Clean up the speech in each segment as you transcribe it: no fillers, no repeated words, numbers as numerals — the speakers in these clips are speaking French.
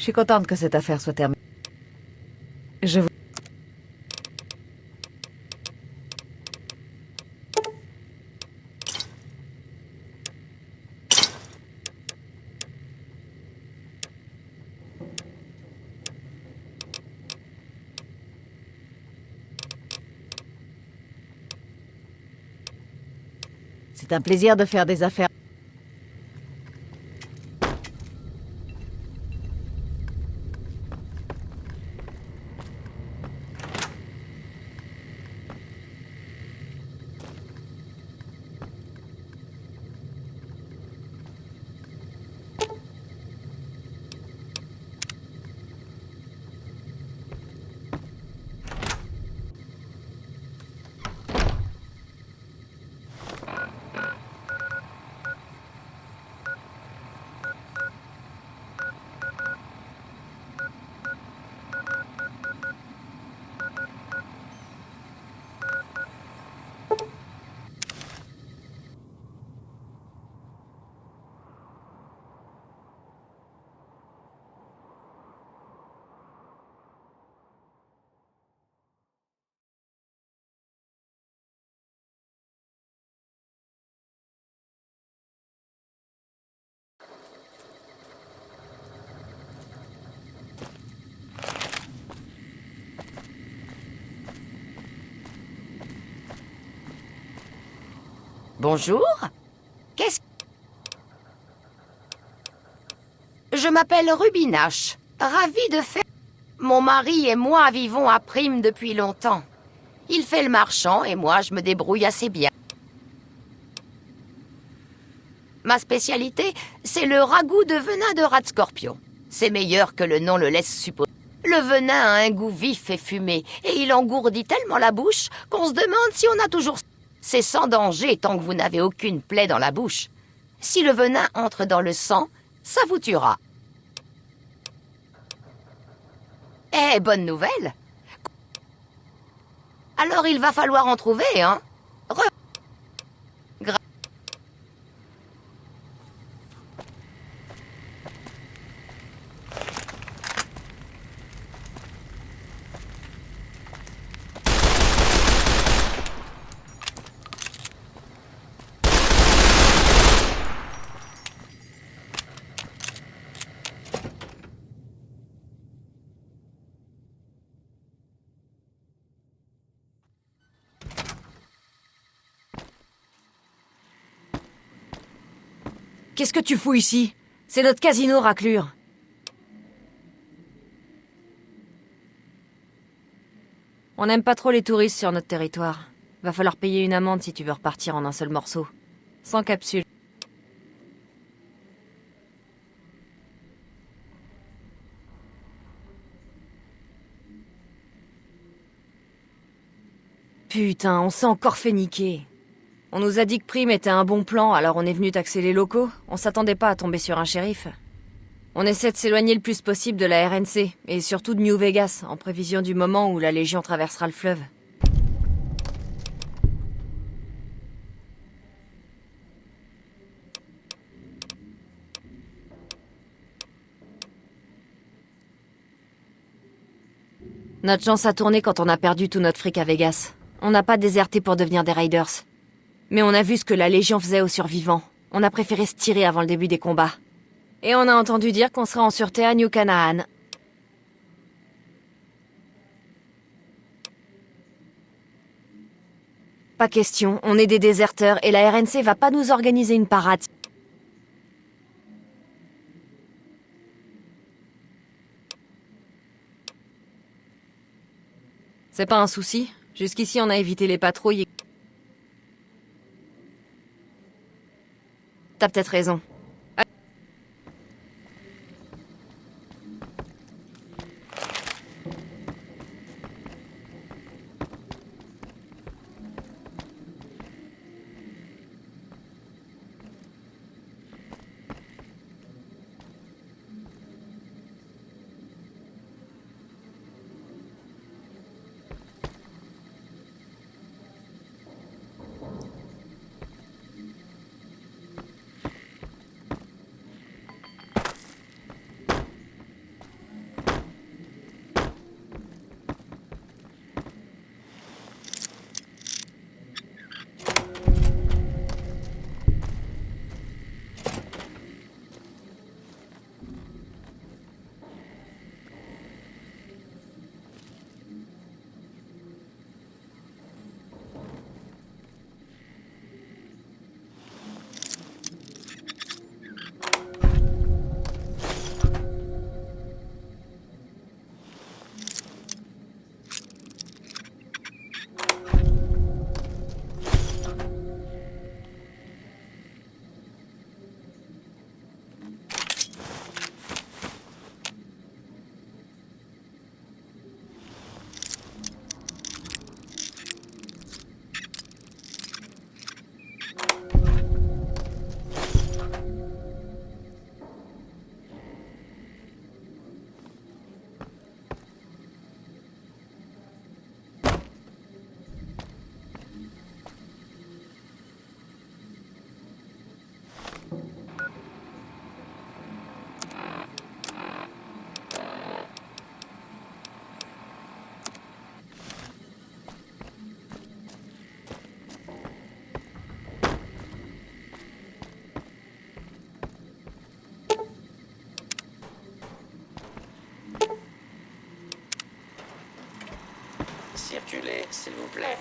Je suis contente que cette affaire soit terminée. Je vous... C'est un plaisir de faire des affaires. Bonjour. Qu'est-ce... Je m'appelle Ruby Nash. Ravie de faire... Mon mari et moi vivons à Prime depuis longtemps. Il fait le marchand et moi je me débrouille assez bien. Ma spécialité, c'est le ragoût de venin de rat de scorpion. C'est meilleur que le nom le laisse supposer. Le venin a un goût vif et fumé, et il engourdit tellement la bouche qu'on se demande si on a toujours... C'est sans danger tant que vous n'avez aucune plaie dans la bouche. Si le venin entre dans le sang, ça vous tuera. Eh, bonne nouvelle. Alors il va falloir en trouver, hein? Qu'est-ce que tu fous ici? C'est notre casino, raclure. On n'aime pas trop les touristes sur notre territoire. Va falloir payer une amende si tu veux repartir en un seul morceau. Sans capsule. Putain, on s'est encore fait niquer. On nous a dit que Prime était un bon plan, alors on est venu taxer les locaux. On s'attendait pas à tomber sur un shérif. On essaie de s'éloigner le plus possible de la RNC, et surtout de New Vegas, en prévision du moment où la Légion traversera le fleuve. Notre chance a tourné quand on a perdu tout notre fric à Vegas. On n'a pas déserté pour devenir des Raiders. Mais on a vu ce que la Légion faisait aux survivants. On a préféré se tirer avant le début des combats. Et on a entendu dire qu'on serait en sûreté à New Canaan. Pas question, on est des déserteurs et la RNC va pas nous organiser une parade. C'est pas un souci. Jusqu'ici, on a évité les patrouilles. T'as peut-être raison. s'il vous plaît.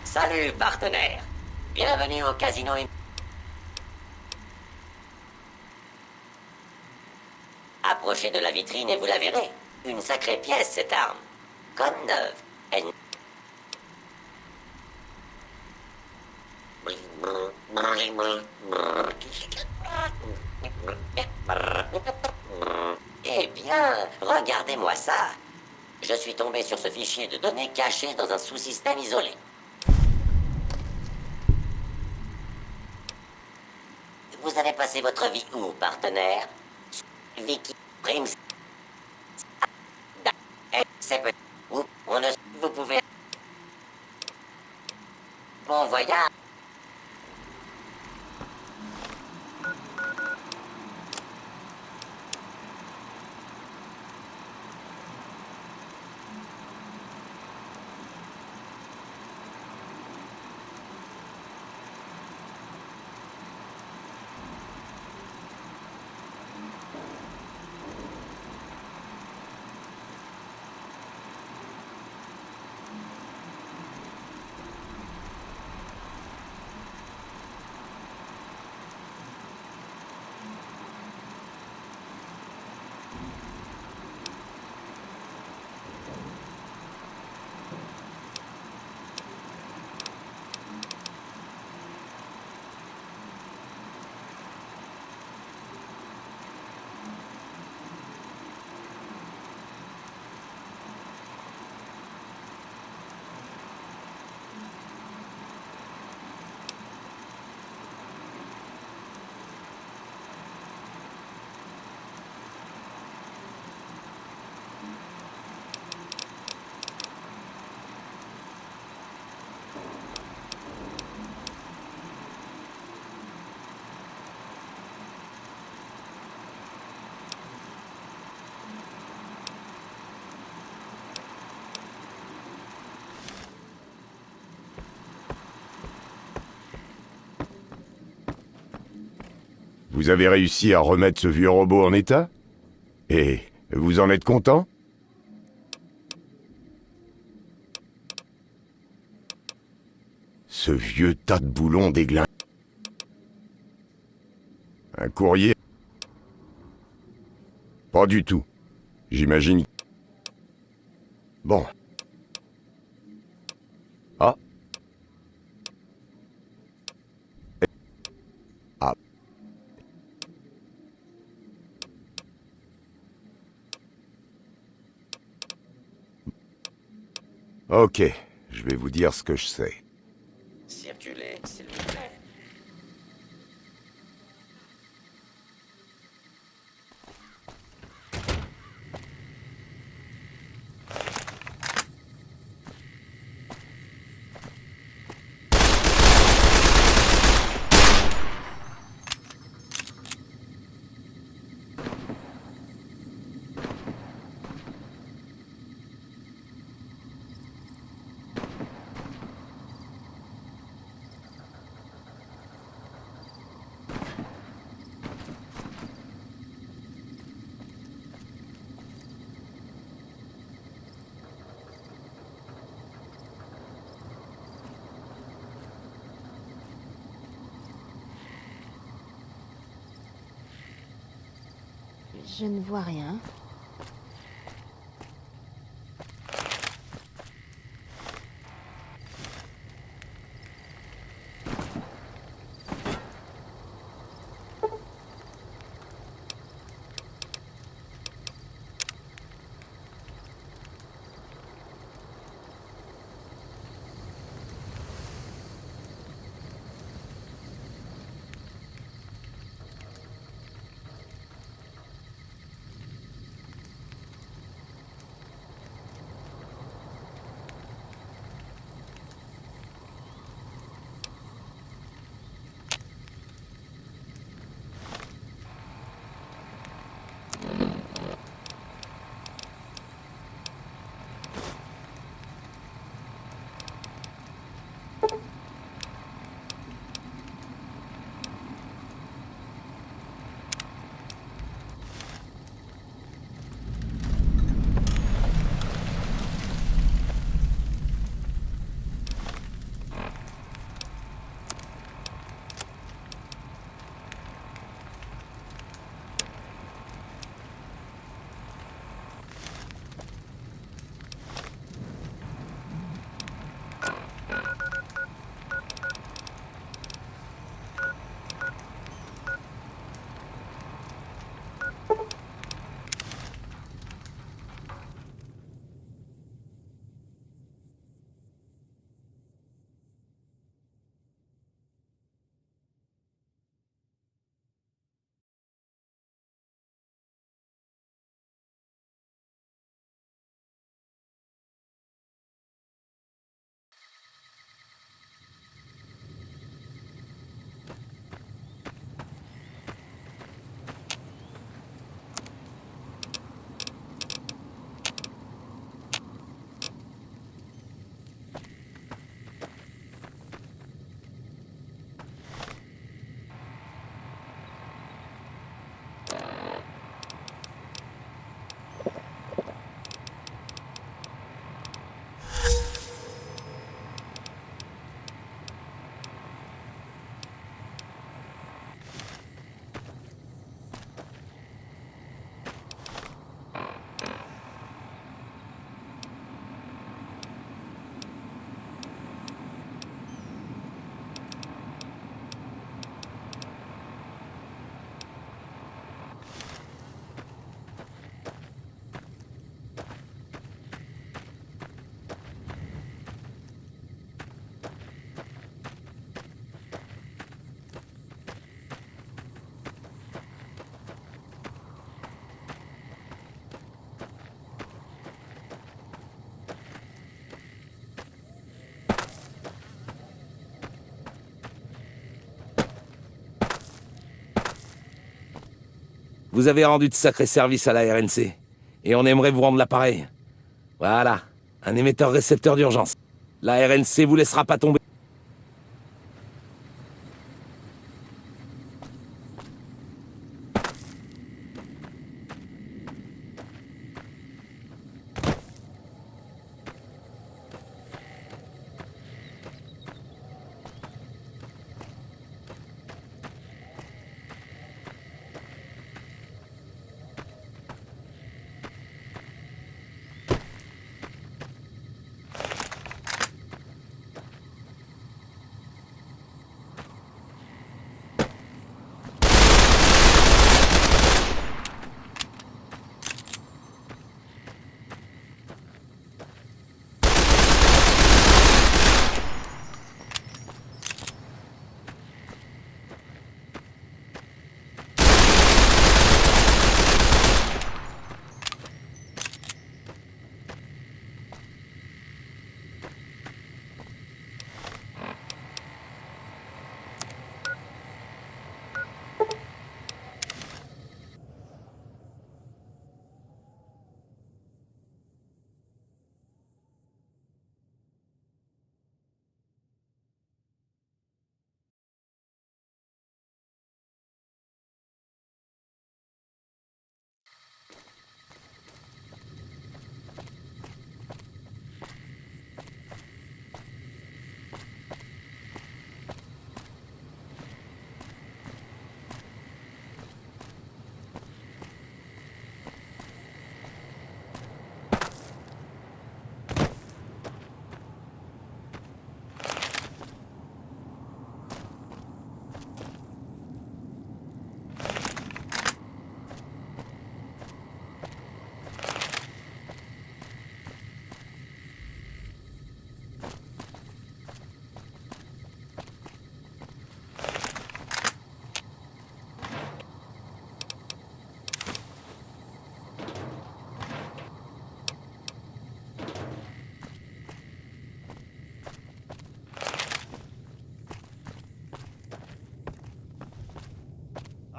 Salut, partenaire. Bienvenue au casino. Approchez de la vitrine et vous la verrez. Une sacrée pièce, cette arme. Comme neuve. Elle... Eh bien, regardez-moi ça. Je suis tombé sur ce fichier de données caché dans un sous-système isolé. Vous avez passé votre vie où, partenaire? Vicky Primes. C'est peut... Où on ne... Vous pouvez... Bon voyage. Vous avez réussi à remettre ce vieux robot en état? Et vous en êtes content? Ce vieux tas de boulons déglingué. Un courrier? Pas du tout. J'imagine... Bon. Ah. Ah. Ok, je vais vous dire ce que je sais. Circulez, s'il vous plaît. Je ne vois rien. Vous avez rendu de sacrés services à la RNC. Et on aimerait vous rendre l'appareil. Voilà, un émetteur-récepteur d'urgence. La RNC vous laissera pas tomber.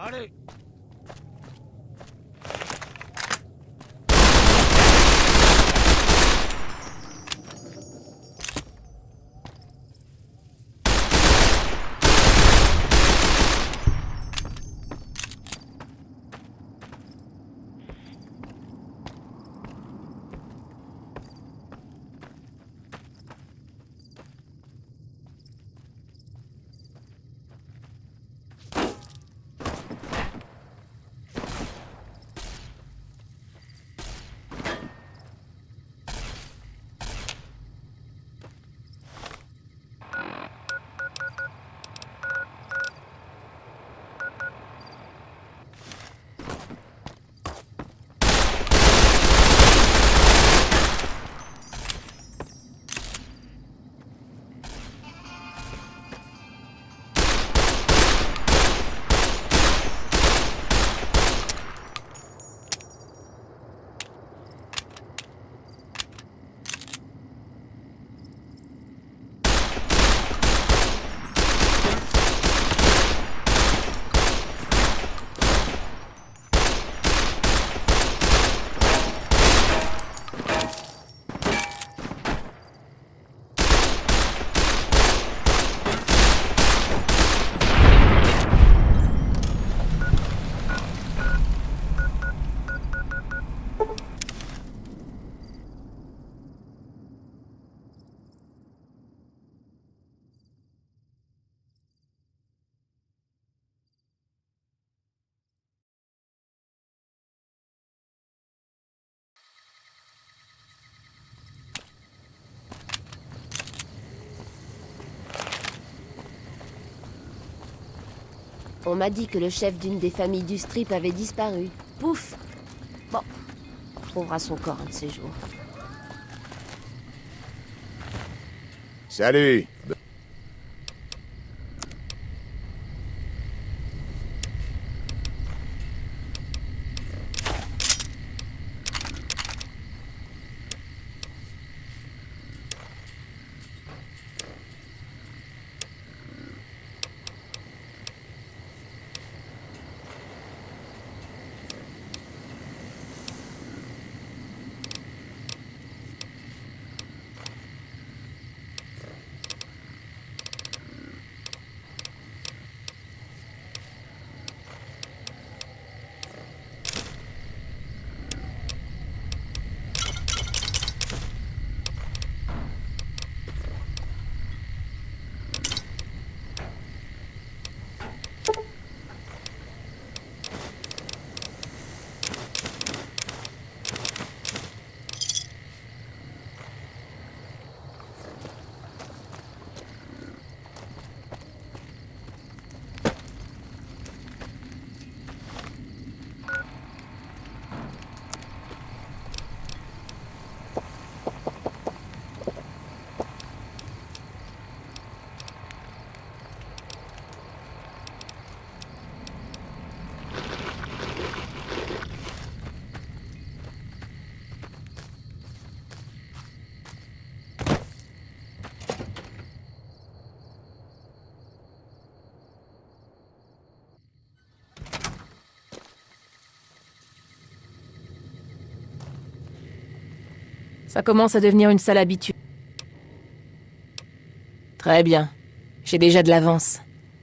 Allez! On m'a dit que le chef d'une des familles du strip avait disparu. Pouf! Bon, on trouvera son corps un de ces jours. Salut. Ça commence à devenir une sale habitude. Très bien. J'ai déjà de l'avance.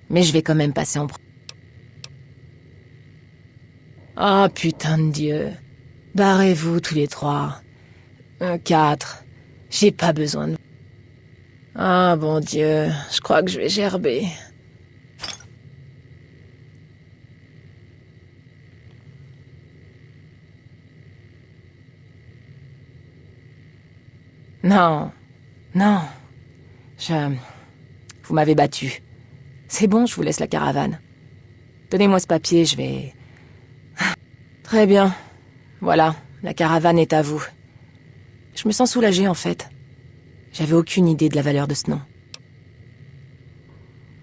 Mais je vais quand même passer en... Ah, putain de Dieu. Barrez-vous tous les trois. 4. J'ai pas besoin de... Ah, bon Dieu. Je crois que je vais gerber. Non. Non. Vous m'avez battu. C'est bon, je vous laisse la caravane. Donnez-moi ce papier, je vais... Très bien. Voilà, la caravane est à vous. Je me sens soulagée, en fait. J'avais aucune idée de la valeur de ce nom.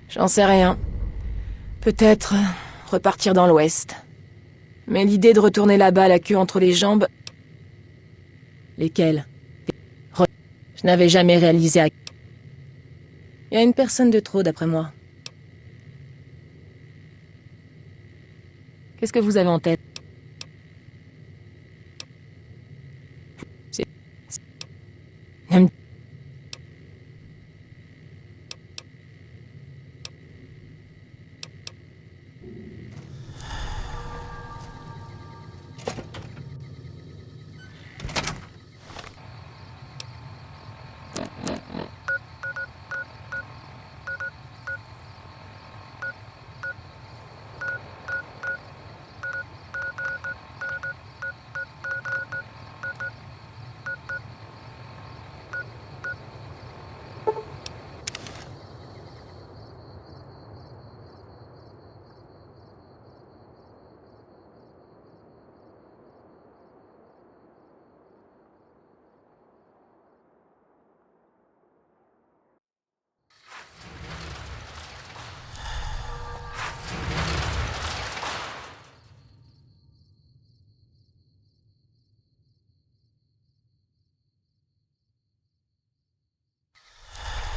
J'en sais rien. Peut-être repartir dans l'Ouest. Mais l'idée de retourner là-bas, la queue entre les jambes... Lesquelles? Je n'avais jamais réalisé à... Il y a une personne de trop, d'après moi. Qu'est-ce que vous avez en tête? Ne me-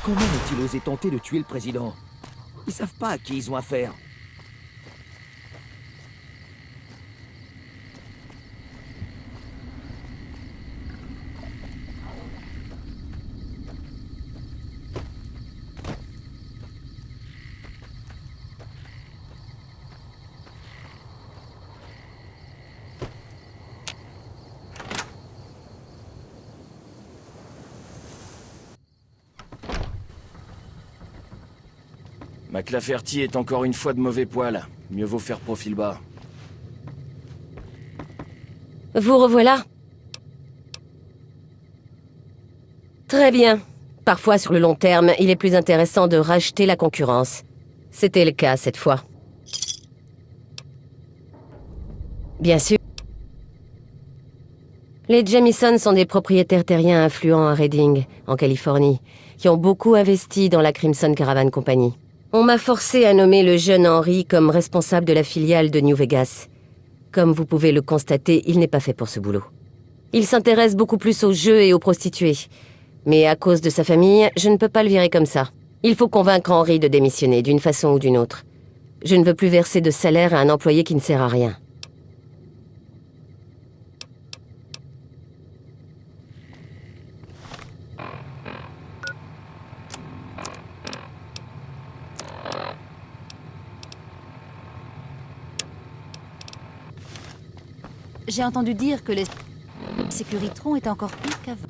Comment ont-ils osé tenter de tuer le président? Ils savent pas à qui ils ont affaire. McLaferty est encore une fois de mauvais poil. Mieux vaut faire profil bas. Vous revoilà. Très bien. Parfois, sur le long terme, il est plus intéressant de racheter la concurrence. C'était le cas cette fois. Bien sûr. Les Jamison sont des propriétaires terriens influents à Redding, en Californie, qui ont beaucoup investi dans la Crimson Caravan Company. On m'a forcé à nommer le jeune Henry comme responsable de la filiale de New Vegas. Comme vous pouvez le constater, il n'est pas fait pour ce boulot. Il s'intéresse beaucoup plus aux jeux et aux prostituées. Mais à cause de sa famille, je ne peux pas le virer comme ça. Il faut convaincre Henry de démissionner, d'une façon ou d'une autre. Je ne veux plus verser de salaire à un employé qui ne sert à rien. J'ai entendu dire que les Sécuritrons étaient encore pires qu'avant.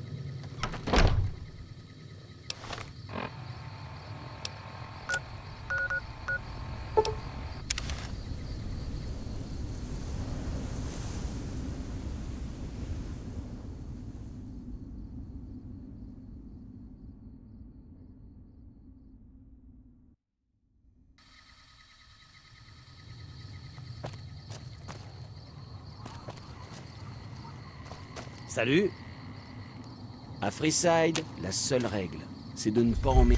Salut. À Freeside, la seule règle, c'est de ne pas emmener...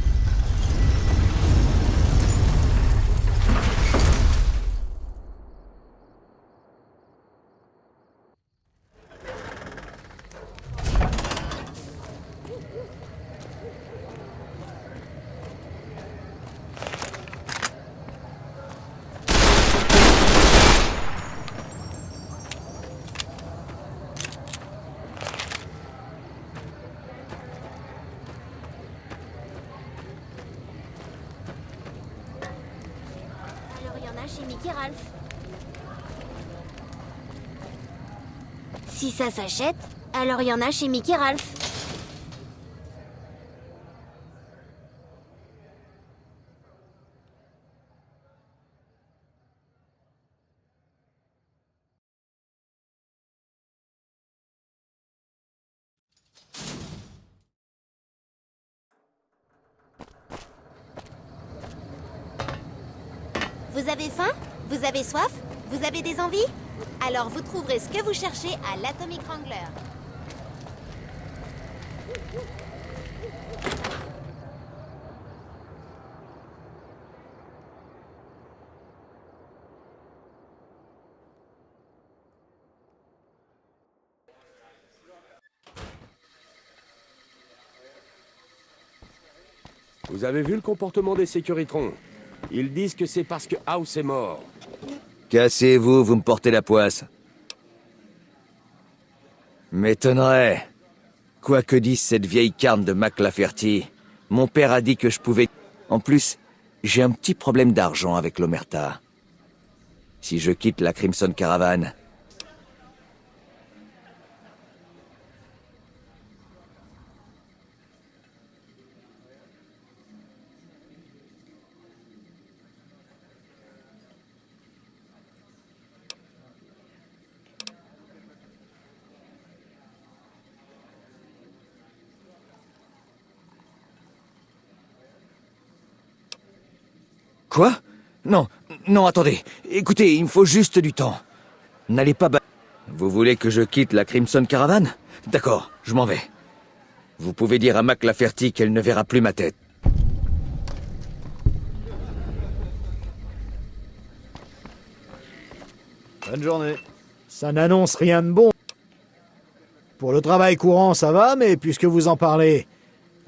Si ça s'achète, alors il y en a chez Mickey Ralph. Vous avez faim? Vous avez soif? Vous avez des envies? Alors vous trouverez ce que vous cherchez à l'Atomic Wrangler. Vous avez vu le comportement des Sécuritrons? Ils disent que c'est parce que House est mort. Cassez-vous, vous me portez la poisse. M'étonnerait. Quoi que dise cette vieille carne de Mac Lafferty, mon père a dit que je pouvais... En plus, j'ai un petit problème d'argent avec l'Omerta. Si je quitte la Crimson Caravan... Quoi? Non, non, attendez. Écoutez, il me faut juste du temps. N'allez pas... Vous voulez que je quitte la Crimson Caravan? D'accord, je m'en vais. Vous pouvez dire à Mac Lafferty qu'elle ne verra plus ma tête. Bonne journée. Ça n'annonce rien de bon. Pour le travail courant, ça va, mais puisque vous en parlez,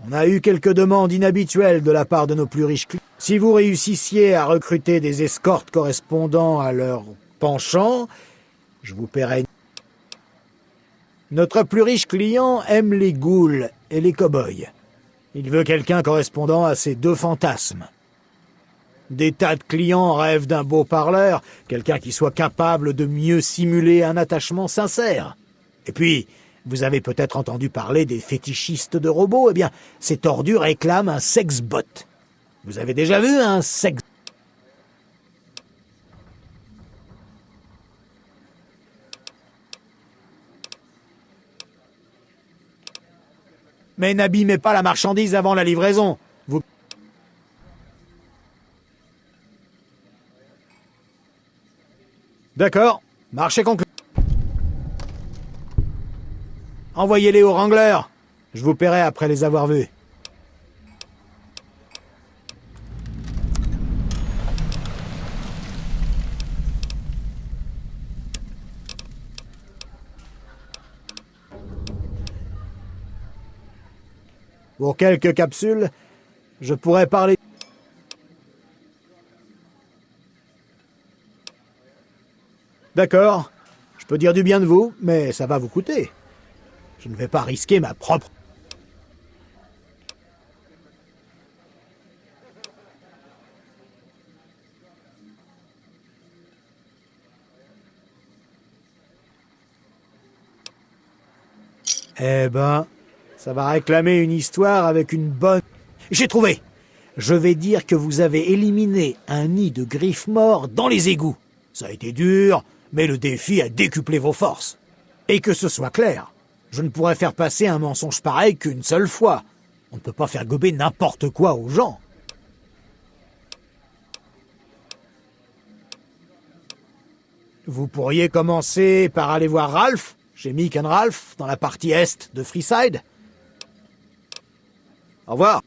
on a eu quelques demandes inhabituelles de la part de nos plus riches clients. Si vous réussissiez à recruter des escortes correspondant à leur penchant, je vous paierai. Notre plus riche client aime les ghouls et les cow-boys. Il veut quelqu'un correspondant à ces deux fantasmes. Des tas de clients rêvent d'un beau parleur, quelqu'un qui soit capable de mieux simuler un attachement sincère. Et puis, vous avez peut-être entendu parler des fétichistes de robots. Eh bien, ces tordus réclament un sex-bot. Vous avez déjà vu un sex... Mais n'abîmez pas la marchandise avant la livraison. Vous... D'accord, marché conclu. Envoyez-les au Wrangler. Je vous paierai après les avoir vus. Pour quelques capsules, je pourrais parler... D'accord, je peux dire du bien de vous, mais ça va vous coûter. Je ne vais pas risquer ma propre... Eh ben, ça va réclamer une histoire avec une bonne... J'ai trouvé! Je vais dire que vous avez éliminé un nid de griffes morts dans les égouts. Ça a été dur, mais le défi a décuplé vos forces. Et que ce soit clair, je ne pourrais faire passer un mensonge pareil qu'une seule fois. On ne peut pas faire gober n'importe quoi aux gens. Vous pourriez commencer par aller voir Ralph, chez Mick and Ralph, dans la partie est de Freeside. Au revoir.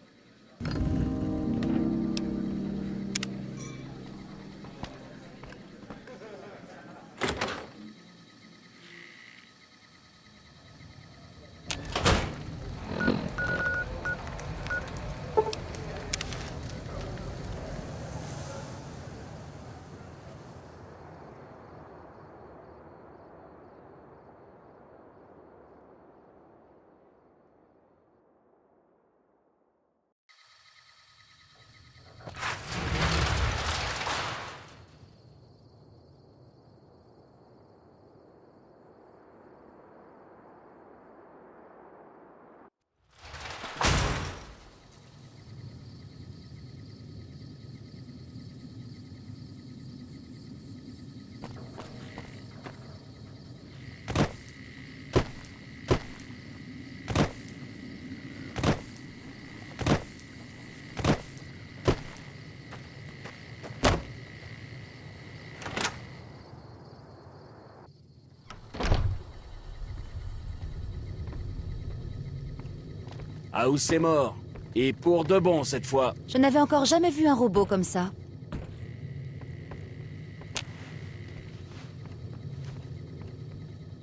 House c'est mort. Et pour de bon cette fois. Je n'avais encore jamais vu un robot comme ça.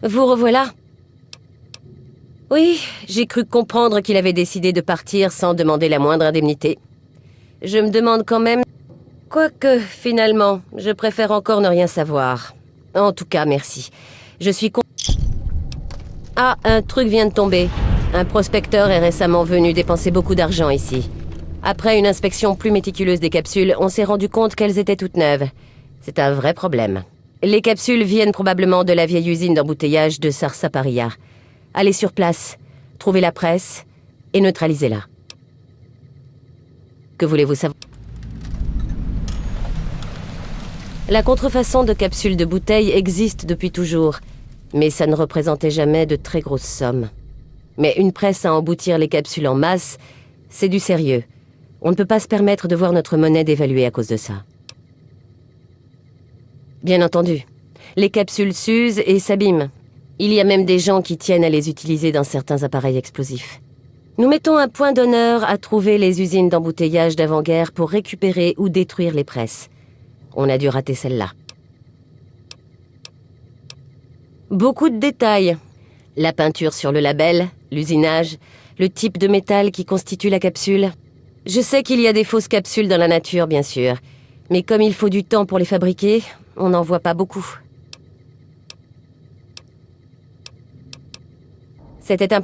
Vous revoilà. Oui, j'ai cru comprendre qu'il avait décidé de partir sans demander la moindre indemnité. Je me demande quand même... Quoique, finalement, je préfère encore ne rien savoir. En tout cas, merci. Je suis Ah, un truc vient de tomber. Un prospecteur est récemment venu dépenser beaucoup d'argent ici. Après une inspection plus méticuleuse des capsules, on s'est rendu compte qu'elles étaient toutes neuves. C'est un vrai problème. Les capsules viennent probablement de la vieille usine d'embouteillage de Sarsaparilla. Allez sur place, trouvez la presse et neutralisez-la. Que voulez-vous savoir? La contrefaçon de capsules de bouteilles existe depuis toujours, mais ça ne représentait jamais de très grosses sommes. Mais une presse à emboutir les capsules en masse, c'est du sérieux. On ne peut pas se permettre de voir notre monnaie dévaluée à cause de ça. Bien entendu, les capsules s'usent et s'abîment. Il y a même des gens qui tiennent à les utiliser dans certains appareils explosifs. Nous mettons un point d'honneur à trouver les usines d'embouteillage d'avant-guerre pour récupérer ou détruire les presses. On a dû rater celle-là. Beaucoup de détails. La peinture sur le label, l'usinage, le type de métal qui constitue la capsule. Je sais qu'il y a des fausses capsules dans la nature, bien sûr. Mais comme il faut du temps pour les fabriquer, on n'en voit pas beaucoup. C'était un...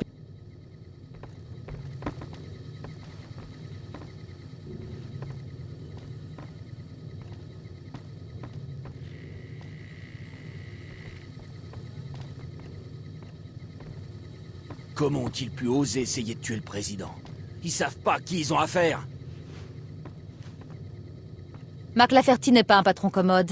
Comment ont-ils pu oser essayer de tuer le président? Ils savent pas qui ils ont affaire. Marc Laferty n'est pas un patron commode.